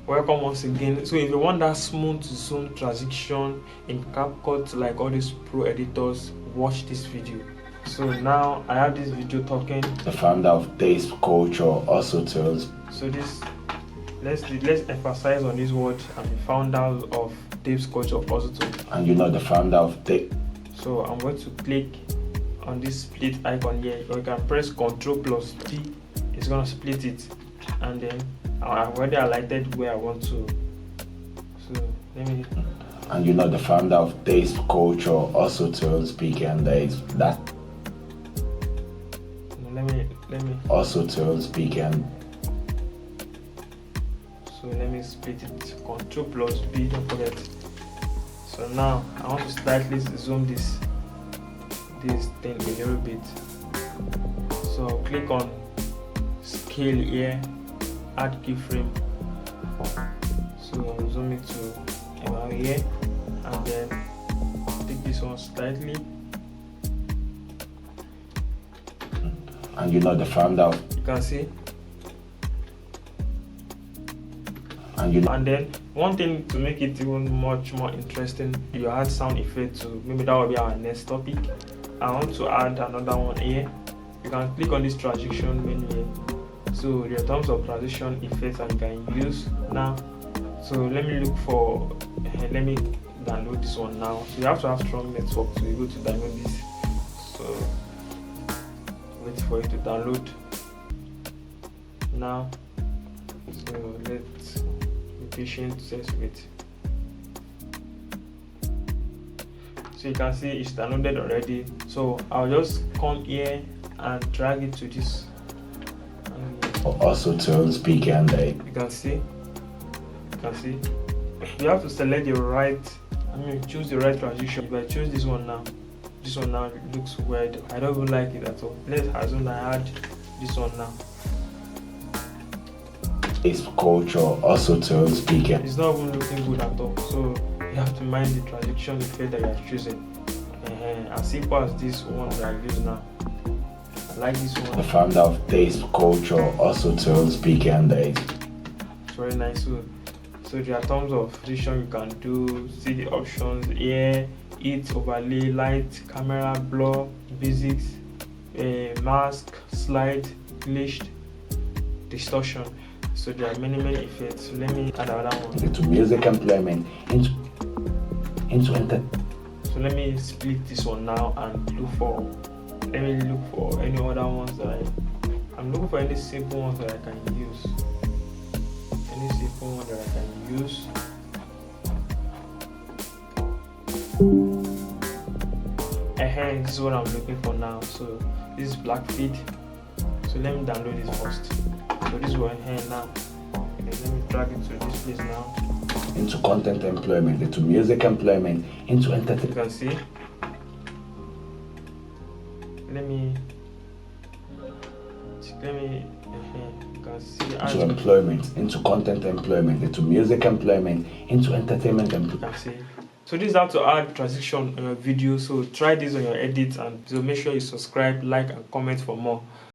Welcome once again. So if you want that smooth zoom transition in CapCut like all these pro editors, watch this video. So now I have this video talking the founder of taste culture also tells. So this let's emphasize on this word. I'm the founder of taste culture also tells. And you know the founder of taste. So I'm going to click on this split icon here, or you can press Ctrl+P. It's gonna split it, and then I've already highlighted where I want to. So let me. And you know the founder of taste culture also tells speak, and there is that. Let me. Also tells speak, and. So let me split it. Ctrl+B. Don't forget. So now I want to slightly zoom this thing a little bit. So click on scale here, add keyframe. So I'll zoom it to about here, and then take this one slightly. And you know the founder of. You can see. And you know. And then one thing to make it even much more interesting, you add sound effect to. Maybe that will be our next topic. I want to add another one here. You can click on this transition menu here. So there are tons of transition effects that you can use now. So let me download this one now. So you have to have strong network to be able to download this. So wait for it to download now. So let's be patient, just wait. So you can see it's downloaded already. So I'll just come here and drag it to this. Also to speak, and you can see. You have to select the right. Choose the right transition. If I choose this one now it looks weird. I don't even like it at all. Let's assume I add this one now. It's culture also to speak. It's not even looking good at all. So you have to mind the transition effect that you are choosing. As simple as this one that I use now. I like this one. The founder of taste culture also to speak, and it's very nice. So there are tons of transition you can do. See the options here: it, overlay, light, camera, blur, basics, mask, slide, glitched, distortion. So there are many effects. So let me add another one. Into music employment, into enter. So let me split this one now and look for any other ones that I'm looking for any simple ones that I can use. Any simple one that I can use. This is what I'm looking for now. So this is black feed. So let me download this first. So this one here now. Okay, let me drag it to this place now. Into content employment, into music employment, into entertainment. You can see. You can see. Into employment, into content employment, into music employment, into entertainment employment. You can see. So this is how to add transition on your video. So try this on your edits, and so make sure you subscribe, like, and comment for more.